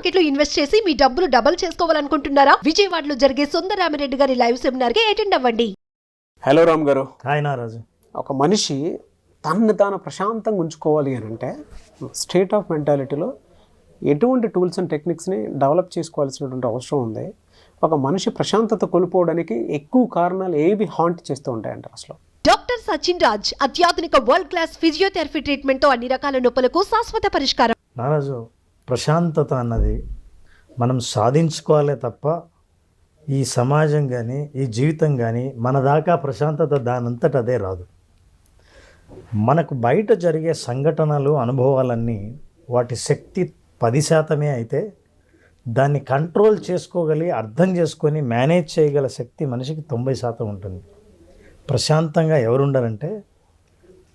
Market లో invest చేసి మీ డబ్బులు డబుల్ చేసుకోవాలనుకుంటున్నారా? విజయవాడలో జరిగే సుందరరామిరెడ్డి గారి లైవ్ సెమినార్ కి అటెండ్ అవ్వండి. హలో రామ్ గారు. హాయ్ నారాజు. ఒక మనిషి తనని తాను ప్రశాంతంగా ఉంచుకోవాలి అని అంటే స్టేట్ ఆఫ్ మెంటాలిటీలో ఎటువంటి టూల్స్ అండ్ టెక్నిక్స్ని డెవలప్ చేసుకోవాల్సినటువంటి అవసరం ఉంది. ఒక మనిషి ప్రశాంతత కోల్పోవడానికి ఎక్కువ కారణాలు ఏవి హాంట్ చేస్తూ ఉంటాయంటారు అసలు? డాక్టర్ సచిన్ రాజ్ అత్యాధునిక వరల్డ్ క్లాస్ ఫిజియోథెరపీ ట్రీట్మెంట్ తో అన్ని రకాల నొప్పులకు శాశ్వత పరిష్కారం. నారాజు, ప్రశాంతత అన్నది మనం సాధించుకోవాలే తప్ప ఈ సమాజం కానీ ఈ జీవితం కానీ మన దాకా ప్రశాంతత దానంతట అదే రాదు. మనకు బయట జరిగే సంఘటనలు అనుభవాలన్నీ వాటి శక్తి 10% అయితే దాన్ని కంట్రోల్ చేసుకోగలిగి అర్థం చేసుకొని మేనేజ్ చేయగల శక్తి మనిషికి 90% ఉంటుంది. ప్రశాంతంగా ఎవరుండరంటే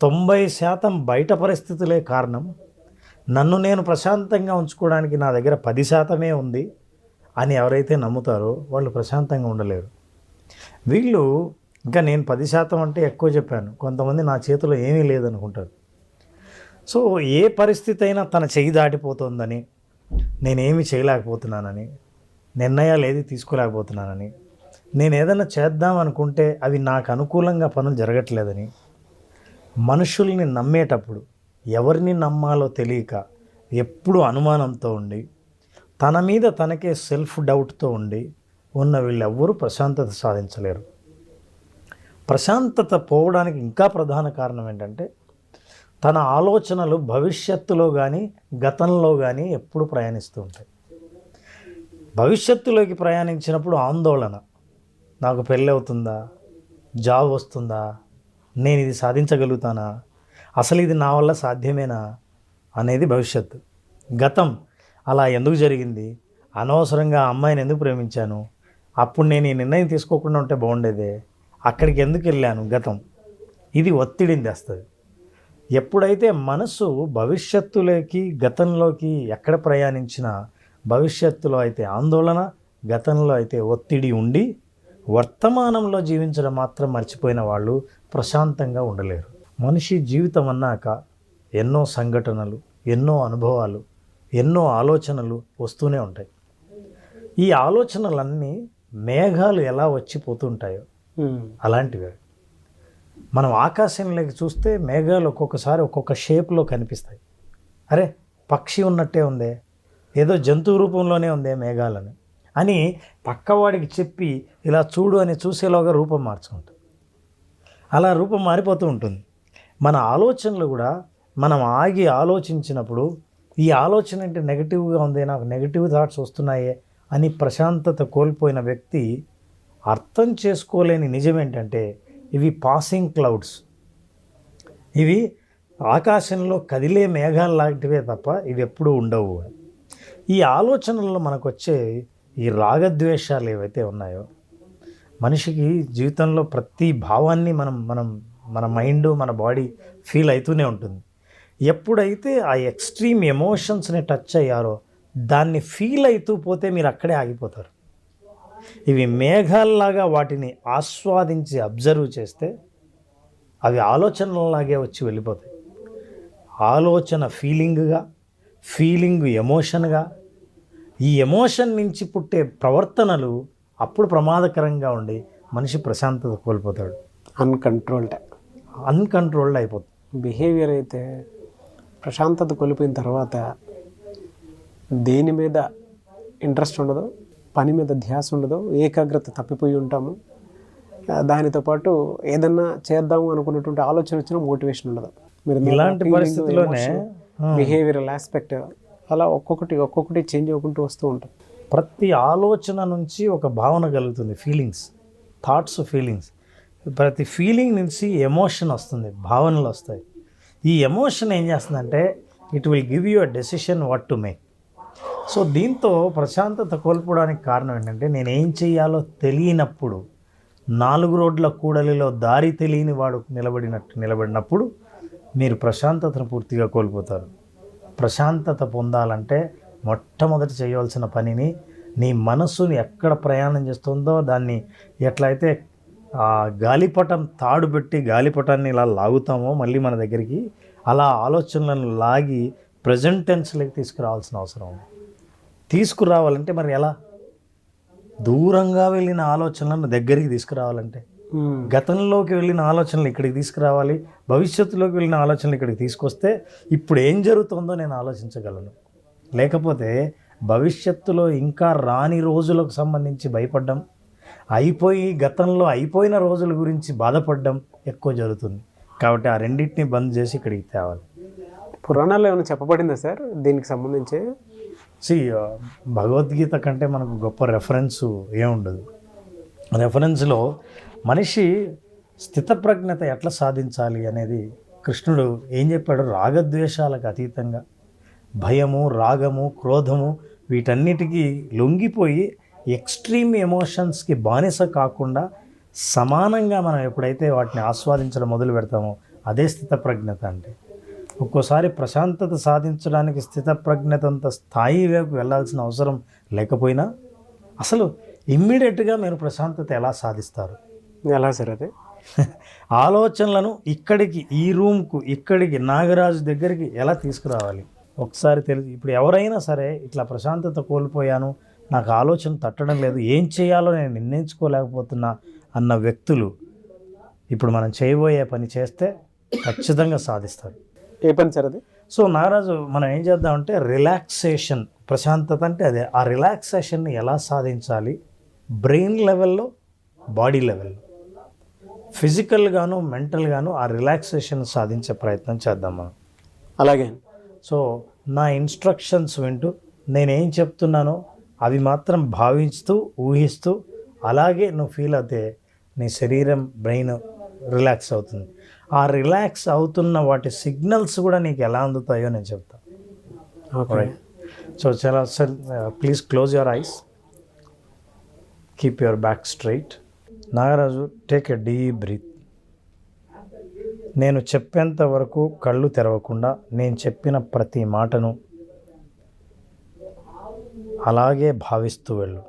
90% బయట పరిస్థితులే కారణం. నన్ను నేను ప్రశాంతంగా ఉంచుకోవడానికి నా దగ్గర 10% ఉంది అని ఎవరైతే నమ్ముతారో వాళ్ళు ప్రశాంతంగా ఉండలేరు. వీళ్ళు ఇంకా నేను 10% అంటే ఎక్కువ చెప్పాను, కొంతమంది నా చేతిలో ఏమీ లేదనుకుంటారు. సో ఏ పరిస్థితి అయినా తన చెయ్యి దాటిపోతుందని, నేనేమి చేయలేకపోతున్నానని, నిర్ణయాలు ఏది తీసుకోలేకపోతున్నానని, నేను ఏదైనా చేద్దాం అనుకుంటే అవి నాకు అనుకూలంగా పనులు జరగట్లేదని, మనుషుల్ని నమ్మేటప్పుడు ఎవరిని నమ్మాలో తెలియక ఎప్పుడు అనుమానంతో ఉండి తన మీద తనకే సెల్ఫ్ డౌట్తో ఉండి ఉన్న వీళ్ళెవ్వరూ ప్రశాంతత సాధించలేరు. ప్రశాంతత పోవడానికి ఇంకా ప్రధాన కారణం ఏంటంటే తన ఆలోచనలు భవిష్యత్తులో కానీ గతంలో కానీ ఎప్పుడు ప్రయాణిస్తూ ఉంటాయి. భవిష్యత్తులోకి ప్రయాణించినప్పుడు ఆందోళన, నాకు పెళ్ళి అవుతుందా, జాబ్ వస్తుందా, నేను ఇది సాధించగలుగుతానా, అసలు ఇది నా వల్ల సాధ్యమేనా అనేది భవిష్యత్తు. గతం, అలా ఎందుకు జరిగింది, అనవసరంగా ఆ అమ్మాయిని ఎందుకు ప్రేమించాను, అప్పుడు నేను ఈ నిర్ణయం తీసుకోకుండా ఉంటే బాగుండేదే, అక్కడికి ఎందుకు వెళ్ళాను, గతం. ఇది ఒత్తిడిని తెస్తుంది. ఎప్పుడైతే మనసు భవిష్యత్తులోకి గతంలోకి ఎక్కడ ప్రయాణించినా భవిష్యత్తులో అయితే ఆందోళన, గతంలో అయితే ఒత్తిడి ఉండి వర్తమానంలో జీవించడం మాత్రం మర్చిపోయిన వాళ్ళు ప్రశాంతంగా ఉండలేరు. మనిషి జీవితం అన్నాక ఎన్నో సంఘటనలు, ఎన్నో అనుభవాలు, ఎన్నో ఆలోచనలు వస్తూనే ఉంటాయి. ఈ ఆలోచనలన్నీ మేఘాలు ఎలా వచ్చిపోతుంటాయో అలాంటివి. మనం ఆకాశంలోకి చూస్తే మేఘాలు ఒక్కొక్కసారి ఒక్కొక్క షేప్లో కనిపిస్తాయి. అరే, పక్షి ఉన్నట్టే ఉందే, ఏదో జంతువు రూపంలోనే ఉందే మేఘాలని అని పక్కవాడికి చెప్పి ఇలా చూడు అని చూసేలోగా రూపం మార్చుకుంటాం. అలా రూపం మారిపోతూ ఉంటుంది. మన ఆలోచనలు కూడా మనం ఆగి ఆలోచించినప్పుడు ఈ ఆలోచన అంటే నెగిటివ్గా ఉంది, నాకు నెగిటివ్ థాట్స్ వస్తున్నాయే అని ప్రశాంతత కోల్పోయిన వ్యక్తి అర్థం చేసుకోలేని నిజం ఏంటంటే ఇవి పాసింగ్ క్లౌడ్స్, ఇవి ఆకాశంలో కదిలే మేఘాలు లాంటివే తప్ప ఇవి ఎప్పుడూ ఉండవు. ఈ ఆలోచనల్లో మనకు వచ్చే ఈ రాగద్వేషాలు ఏవైతే ఉన్నాయో, మనిషికి జీవితంలో ప్రతి భావాన్ని మన మైండ్, మన బాడీ ఫీల్ అవుతూనే ఉంటుంది. ఎప్పుడైతే ఆ ఎక్స్ట్రీమ్ ఎమోషన్స్ని టచ్ అయ్యారో దాన్ని ఫీల్ అవుతూ పోతే మీరు అక్కడే ఆగిపోతారు. ఇవి మేఘాల్లాగా వాటిని ఆస్వాదించి అబ్జర్వ్ చేస్తే అవి ఆలోచనలాగే వచ్చి వెళ్ళిపోతాయి. ఆలోచన ఫీలింగ్గా, ఫీలింగ్ ఎమోషన్గా, ఈ ఎమోషన్ నుంచి పుట్టే ప్రవర్తనలు అప్పుడు ప్రమాదకరంగా ఉండి మనిషి ప్రశాంతత కోల్పోతాడు. అన్కంట్రోల్డ్ అయిపోతుంది. బిహేవియర్ అయితే ప్రశాంతత కోల్పోయిన తర్వాత దేని మీద ఇంట్రెస్ట్ ఉండదు, పని మీద ధ్యాస ఉండదు, ఏకాగ్రత తప్పిపోయి ఉంటాము. దానితో పాటు ఏదన్నా చేద్దాము అనుకున్నటువంటి ఆలోచన వచ్చిన మోటివేషన్ ఉండదు. మీరు ఇలాంటి పరిస్థితుల్లోనే బిహేవియరల్ ఆస్పెక్ట్ అలా ఒక్కొక్కటి చేంజ్ అవ్వకుంటూ వస్తూ ఉంటుంది. ప్రతి ఆలోచన నుంచి ఒక భావన కలుగుతుంది, ఫీలింగ్స్, థాట్స్, ఫీలింగ్స్. ప్రతి ఫీలింగ్ నుంచి ఎమోషన్ వస్తుంది, భావనలు వస్తాయి. ఈ ఎమోషన్ ఏం చేస్తుందంటే it will give you a decision what to make. So దీంతో ప్రశాంతత కోల్పోవడానికి కారణం ఏంటంటే నేనేం చేయాలో తెలియనప్పుడు, 4 రోడ్ల కూడలిలో దారి తెలియని వాడు నిలబడినప్పుడు మీరు ప్రశాంతతను పూర్తిగా కోల్పోతారు. ప్రశాంతత పొందాలంటే మొట్టమొదటి చేయవలసిన పనిని, నీ మనస్సుని ఎక్కడ ప్రయాణం చేస్తుందో దాన్ని ఎట్లయితే గాలిపటం తాడు పెట్టి గాలిపటాన్ని ఇలా లాగుతామో మళ్ళీ మన దగ్గరికి, అలా ఆలోచనలను లాగి ప్రజెంట్ టెన్స్లోకి తీసుకురావాల్సిన అవసరం ఉంది. తీసుకురావాలంటే మరి ఎలా? దూరంగా వెళ్ళిన ఆలోచనలను దగ్గరికి తీసుకురావాలంటే, గతంలోకి వెళ్ళిన ఆలోచనలు ఇక్కడికి తీసుకురావాలి, భవిష్యత్తులోకి వెళ్ళిన ఆలోచనలు ఇక్కడికి తీసుకొస్తే ఇప్పుడు ఏం జరుగుతుందో నేను ఆలోచించగలను. లేకపోతే భవిష్యత్తులో ఇంకా రాని రోజులకు సంబంధించి భయపడ్డం, గతంలో అయిపోయిన రోజుల గురించి బాధపడడం ఎక్కువ జరుగుతుంది. కాబట్టి ఆ రెండింటిని బంద్ చేసి ఇక్కడికి తేవాలి. పురాణాల్లో ఏమైనా చెప్పబడిందా సార్ దీనికి సంబంధించి? భగవద్గీత కంటే మనకు గొప్ప రెఫరెన్సు ఏముండదు. రెఫరెన్స్లో మనిషి స్థితప్రజ్ఞత ఎట్లా సాధించాలి అనేది కృష్ణుడు ఏం చెప్పాడు? రాగద్వేషాలకు అతీతంగా భయము, రాగము, క్రోధము వీటన్నిటికీ లొంగిపోయి ఎక్స్ట్రీమ్ ఎమోషన్స్కి బానిస కాకుండా సమానంగా మనం ఎప్పుడైతే వాటిని ఆస్వాదించడం మొదలు పెడతామో అదే స్థితప్రజ్ఞత అంటే. ఒక్కోసారి ప్రశాంతత సాధించడానికి స్థితప్రజ్ఞతంత స్థాయి వైపు వెళ్ళాల్సిన అవసరం లేకపోయినా అసలు ఇమ్మీడియట్గా మీరు ప్రశాంతత ఎలా సాధిస్తారు? ఎలా సార్ అది? ఆలోచనలను ఇక్కడికి, ఈ రూమ్కు, ఇక్కడికి, నాగరాజు దగ్గరికి ఎలా తీసుకురావాలి ఒకసారి తెలిసి. ఇప్పుడు ఎవరైనా సరే ఇట్లా ప్రశాంతత కోల్పోయాను, నాకు ఆలోచన తట్టడం లేదు, ఏం చేయాలో నేను నిర్ణయించుకోలేకపోతున్నా అన్న వ్యక్తులు ఇప్పుడు మనం చేయబోయే పని చేస్తే ఖచ్చితంగా సాధిస్తారు. ఏ పని సార్ అది? సో నాగరాజు మనం ఏం చేద్దామంటే రిలాక్సేషన్, ప్రశాంతత అంటే అదే. ఆ రిలాక్సేషన్ని ఎలా సాధించాలి? బ్రెయిన్ లెవెల్లో, బాడీ లెవెల్లో, ఫిజికల్గాను మెంటల్గాను ఆ రిలాక్సేషన్ సాధించే ప్రయత్నం చేద్దాం మనం. అలాగే. సో నా ఇన్స్ట్రక్షన్స్ వింటూ నేనేం చెప్తున్నానో అవి మాత్రం భావిస్తూ, ఊహిస్తూ అలాగే నువ్వు ఫీల్ అవుతే నీ శరీరం, బ్రెయిన్ రిలాక్స్ అవుతుంది. ఆ రిలాక్స్ అవుతున్న వాటి సిగ్నల్స్ కూడా నీకు ఎలా అందుతాయో నేను చెప్తాను. ఓకే. సో చాలా sir, please close your eyes, keep your back straight. Nagaraju, take a deep breath. నేను చెప్పేంత వరకు కళ్ళు తెరవకుండా నేను చెప్పిన ప్రతి మాటను అలాగే భావిస్తూ వెళ్ళు.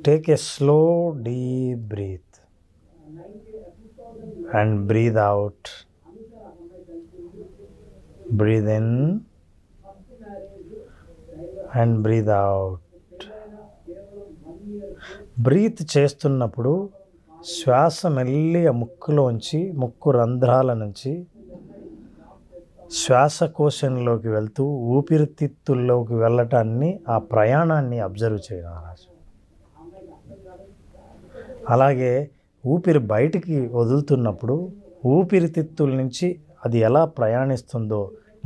Take a slow deep breath and breathe out. Breathe in and breathe out. Breath చేస్తున్నప్పుడు శ్వాస మెల్లిగా ముక్కులోంచి, ముక్కు రంధ్రాల నుంచి శ్వాసకోశంలోకి వెళ్తూ ఊపిరితిత్తుల్లోకి వెళ్ళటాన్ని, ఆ ప్రయాణాన్ని అబ్జర్వ్ చేయాలి. అలాగే ఊపిరి బయటికి వదులుతున్నప్పుడు ఊపిరితిత్తుల నుంచి అది ఎలా ప్రయాణిస్తుందో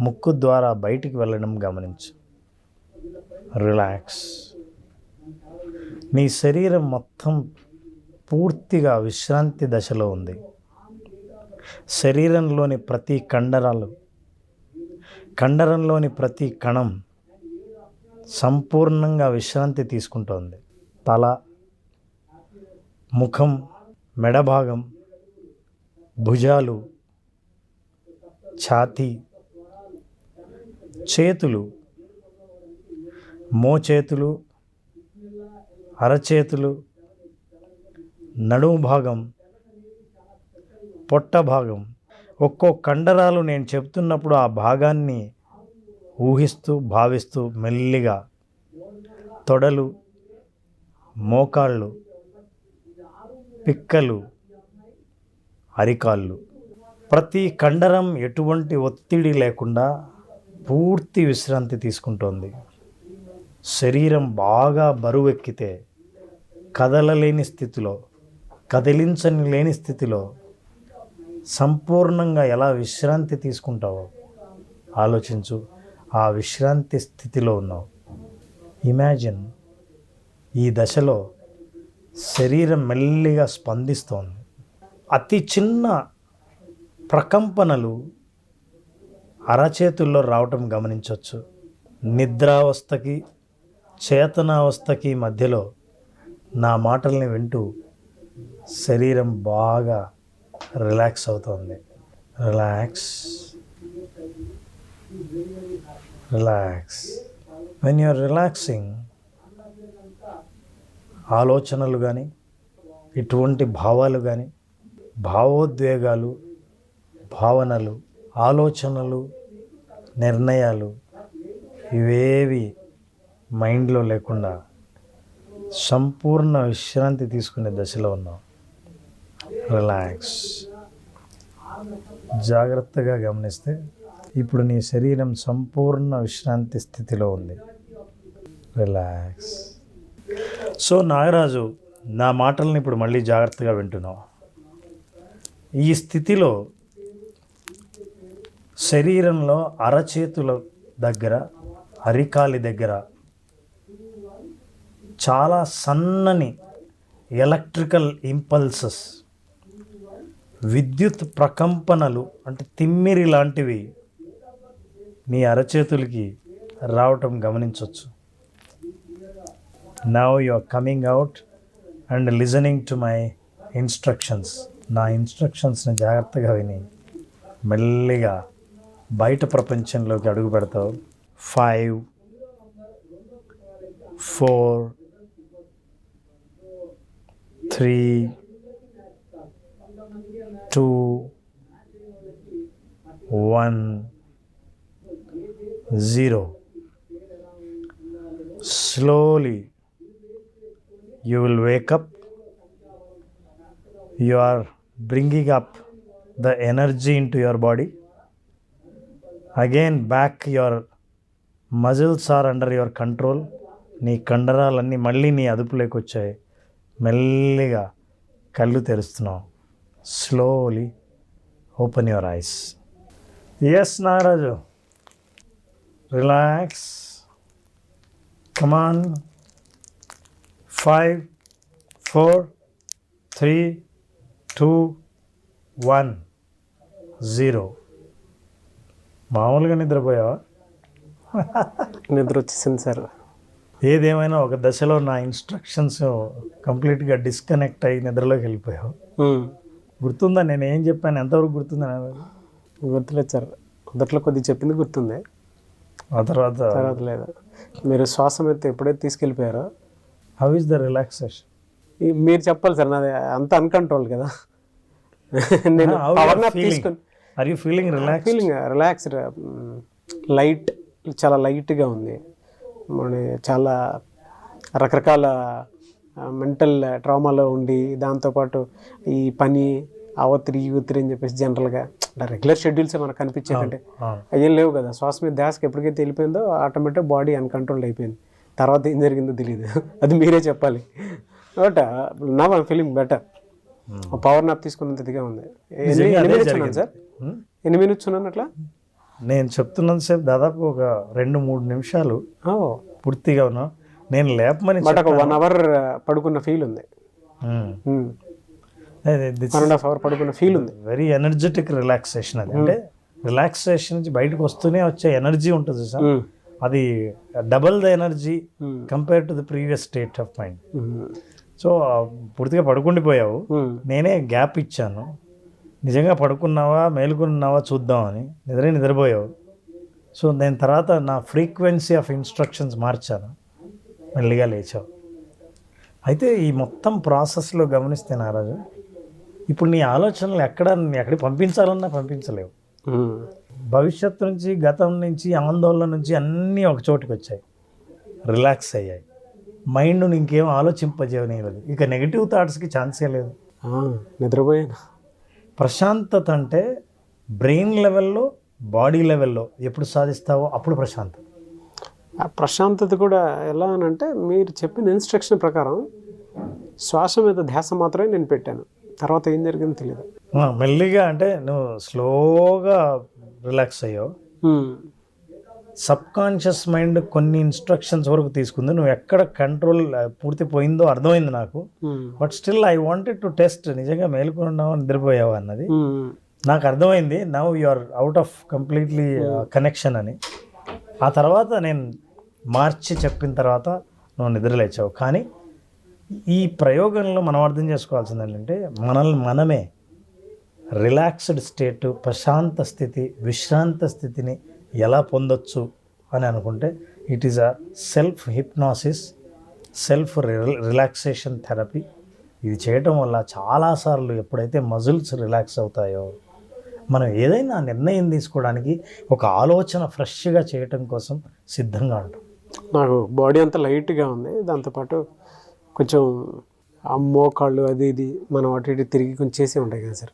ముక్కు ద్వారా బయటికి వెళ్ళడం గమనించు. రిలాక్స్. నీ శరీరం మొత్తం పూర్తిగా విశ్రాంతి దశలో ఉంది. శరీరంలోని ప్రతి కండరంలోని ప్రతి కణం సంపూర్ణంగా విశ్రాంతి తీసుకుంటోంది. తల, ముఖం, మెడభాగం, భుజాలు, ఛాతీ, చేతులు, మోచేతులు, అరచేతులు, నడుము భాగం, పొట్ట భాగం, ఒక్కో కండరాలు నేను చెప్తున్నప్పుడు ఆ భాగాన్ని ఊహిస్తూ, భావిస్తూ మెల్లిగా తొడలు, మోకాళ్ళు, పిక్కలు, అరికాళ్ళు, ప్రతి కండరం ఎటువంటి ఒత్తిడి లేకుండా పూర్తి విశ్రాంతి తీసుకుంటోంది. శరీరం బాగా బరువెక్కితే కదలలేని స్థితిలో, కదిలించని లేని స్థితిలో సంపూర్ణంగా ఎలా విశ్రాంతి తీసుకుంటావో ఆలోచించు. ఆ విశ్రాంతి స్థితిలో ఉన్నావు. ఇమాజిన్ ఈ దశలో శరీరం మెల్లిగా స్పందిస్తోంది. అతి చిన్న ప్రకంపనలు అరచేతుల్లో రావటం గమనించవచ్చు. నిద్రావస్థకి, చేతనావస్థకి మధ్యలో నా మాటల్ని వింటూ శరీరం బాగా రిలాక్స్ అవుతోంది. Relax, relax. When you're relaxing, ఆలోచనలు కానీ, ఇటువంటి భావాలు కానీ, భావోద్వేగాలు, భావనలు, ఆలోచనలు, నిర్ణయాలు ఇవేవి మైండ్లో లేకుండా సంపూర్ణ విశ్రాంతి తీసుకునే దశలో ఉన్నాం. రిలాక్స్. జాగ్రత్తగా గమనిస్తే ఇప్పుడు నీ శరీరం సంపూర్ణ విశ్రాంతి స్థితిలో ఉంది. రిలాక్స్. సో నాగరాజు, నా మాటల్ని ఇప్పుడు మళ్ళీ జాగ్రత్తగా వింటున్నావు. ఈ స్థితిలో శరీరంలో అరచేతుల దగ్గర, అరికాలి దగ్గర చాలా సన్నని ఎలక్ట్రికల్ ఇంపల్సెస్, విద్యుత్ ప్రకంపనలు అంటే తిమ్మిరి లాంటివి నీ అరచేతులకి రావటం గమనించవచ్చు. Now you are coming out and listening to my instructions. నా ఇన్స్ట్రక్షన్స్ని జాగ్రత్తగా విని మెల్లిగా బయట ప్రపంచంలోకి అడుగు పెడతావు. 5, 4, 3, 2, 1, 0. Slowly you will wake up. You are bringing up the energy into your body. Again back, your muscles are under your control. నీ కండరాలన్నీ మళ్ళీ నీ అదుపులోకి వచ్చాయి. మెల్లిగా కళ్ళు తెరుస్తున్నావు. Slowly open your eyes. Yes Nagaraju, relax. Come on. 5, 4, 3, 2, 1, 0. మామూలుగా నిద్రపోయావా? నిద్ర వచ్చేసింది సార్. ఏదేమైనా ఒక దశలో నా ఇన్స్ట్రక్షన్స్ కంప్లీట్గా డిస్కనెక్ట్ అయ్యి నిద్రలోకి వెళ్ళిపోయావు. గుర్తుందా నేను ఏం చెప్పాను? ఎంతవరకు గుర్తుందా? గుర్తులేదు సార్. మొదట్లో కొద్దిగా చెప్పింది గుర్తుంది, ఆ తర్వాత లేదు. మీరు శ్వాస మీద ఎప్పుడైతే తీసుకెళ్ళిపోయారో. How is the relaxation? మీరు చెప్పాలి సార్. నాది అంత అన్కంట్రోల్ కదా. నేను పవర్ నాప్ తీసుకొని are you feeling relaxed, light, చాలా లైట్గా ఉంది. చాలా రకరకాల మెంటల్ ట్రామాలో ఉండి, దాంతోపాటు ఈ పని ఆ ఒత్తిడి ఈ ఒత్తిడి అని చెప్పేసి జనరల్గా రెగ్యులర్ షెడ్యూల్సే మనకు కనిపించేదంటే అయ్యేం లేవు కదా. శ్వాస మీద ధ్యాసకి ఎప్పటికైతే వెళ్ళిపోయిందో ఆటోమేటిక్ బాడీ అన్కంట్రోల్డ్ అయిపోయింది. తర్వాత ఏం జరిగిందో తెలియదు, అది మీరే చెప్పాలి. But now I'm feeling better. Power nap తీసుకున్నంత ఇదిగా ఉంది. ఎన్ని మినిట్స్ ఉన్నాను అట్లా? నేను చెప్తున్నంత సేపు దాదాపు ఒక 2-3 నిమిషాలు పూర్తిగా ఉన్నా. నేను లేపమని బట్ ఒక 1 hour పడుకున్న ఫీల్ ఉంది. 1.5 hour పడుకున్న ఫీల్ ఉంది. Very energetic relaxation. అది అంటే రిలాక్సేషన్ నుంచి బయటకు వస్తూనే వచ్చే ఎనర్జీ ఉంటుంది సార్. అది double the energy compare to the previous state of mind. So పూర్తిగా పడుకుండిపోయావు. నేనే గ్యాప్ ఇచ్చాను. నిజంగా పడుకున్నావా మేలుకున్నావా చూద్దామని. నిద్రపోయావు. సో నేను తర్వాత నా ఫ్రీక్వెన్సీ ఆఫ్ ఇన్స్ట్రక్షన్స్ మార్చాను. మెల్లిగా లేచావు. అయితే ఈ మొత్తం ప్రాసెస్లో గమనిస్తే నారాజు, ఇప్పుడు నీ ఆలోచనలు ఎక్కడికి పంపించాలన్నా పంపించలేవు. భవిష్యత్తు నుంచి, గతం నుంచి, ఆందోళన నుంచి అన్నీ ఒక చోటుకి వచ్చాయి, రిలాక్స్ అయ్యాయి. మైండ్ను ఇంకేం ఆలోచింపజేయలేదు. ఇక నెగిటివ్ థాట్స్కి ఛాన్సే లేదు. నిద్రపోయాను. ప్రశాంతత అంటే బ్రెయిన్ లెవెల్లో, బాడీ లెవెల్లో ఎప్పుడు సాధిస్తావో అప్పుడు ప్రశాంతత. ఆ ప్రశాంతత కూడా ఎలా అని అంటే, మీరు చెప్పిన ఇన్స్ట్రక్షన్ ప్రకారం శ్వాస మీద ధ్యాస మాత్రమే నేను పెట్టాను. తర్వాత ఏం జరిగిందో తెలియదు. మెల్లిగా అంటే నువ్వు స్లోగా రిలాక్స్ అయ్యావు. సబ్ కాన్షియస్ మైండ్ కొన్ని ఇన్స్ట్రక్షన్స్ వరకు తీసుకుంది. నువ్వు ఎక్కడ కంట్రోల్ పూర్తి పోయిందో అర్థమైంది నాకు. But still I wanted to test, నిజంగా మేలుకున్నావు నిద్రపోయావు అన్నది నాకు అర్థమైంది. Now you are out of completely connection అని. ఆ తర్వాత నేను మార్చి చెప్పిన తర్వాత నువ్వు నిద్రలేచావు. కానీ ఈ ప్రయోగంలో మనం అర్థం చేసుకోవాల్సింది ఏంటంటే, మనమే రిలాక్స్డ్ స్టేట్, ప్రశాంత స్థితి, విశ్రాంత స్థితిని ఎలా పొందొచ్చు అని అనుకుంటే, it is a self hypnosis, self relaxation therapy. ఇది చేయటం వల్ల చాలాసార్లు ఎప్పుడైతే మజిల్స్ రిలాక్స్ అవుతాయో, మనం ఏదైనా నిర్ణయం తీసుకోవడానికి ఒక ఆలోచన ఫ్రెష్గా చేయటం కోసం సిద్ధంగా ఉంటాం. నాకు బాడీ అంతా లైట్గా ఉంది, దాంతోపాటు కొంచెం ఆ మోకాళ్ళు అది ఇది మనం అటు ఇటు తిరిగి కొంచెం చేసి ఉంటాయి కదా సార్,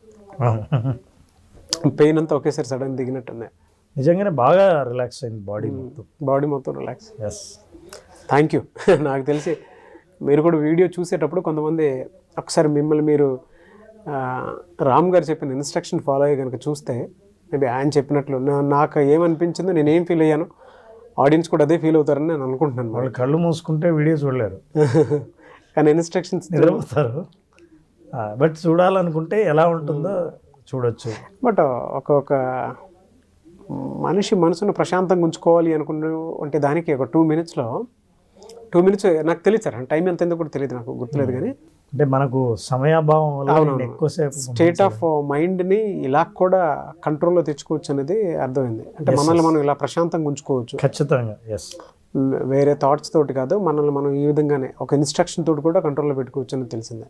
పెయిన్ అంతా ఒకేసారి సడన్ దిగినట్టుంది. నిజంగానే బాగా రిలాక్స్ అయింది బాడీ మొత్తం. బాడీ మొత్తం రిలాక్స్. Yes, thank you. నాకు తెలిసి మీరు కూడా వీడియో చూసేటప్పుడు కొంతమంది ఒకసారి మిమ్మల్ని మీరు రామ్ గారు చెప్పిన ఇన్స్ట్రక్షన్ ఫాలో అయ్యి కనుక చూస్తే మేబీ ఆయన చెప్పినట్లు నాకు ఏమనిపించిందో, నేను ఏం ఫీల్ అయ్యాను, ఆడియన్స్ కూడా అదే ఫీల్ అవుతారని నేను అనుకుంటున్నాను. వాళ్ళు కళ్ళు మూసుకుంటే వీడియో చూడలేరు, కానీ ఇన్స్ట్రక్షన్స్ నిద్రపోతారు. బట్ చూడాలనుకుంటే ఎలా ఉంటుందో చూడొచ్చు. బట్ ఒక మనిషి మనసును ప్రశాంతంగా ఉంచుకోవాలి అంటే దానికి ఒక 2 minutes నాకు తెలియదు సార్, టైం ఎంత ఎందుకు కూడా తెలియదు, నాకు గుర్తులేదు. కానీ అంటే మనకు సమయాభావం వల్ల నేను ఎక్కువసేపు స్టేట్ ఆఫ్ మైండ్ని ఇలా కూడా కంట్రోల్లో తెచ్చుకోవచ్చు అనేది అర్థమైంది. అంటే మనల్ని మనం ఇలా ప్రశాంతంగా ఉంచుకోవచ్చు ఖచ్చితంగా. ఎస్, వేరే థాట్స్ తోటి కాదు, మనల్ని మనం ఈ విధంగానే ఒక ఇన్స్ట్రక్షన్ తోటి కూడా కంట్రోల్లో పెట్టుకోవచ్చు అని తెలిసిందే.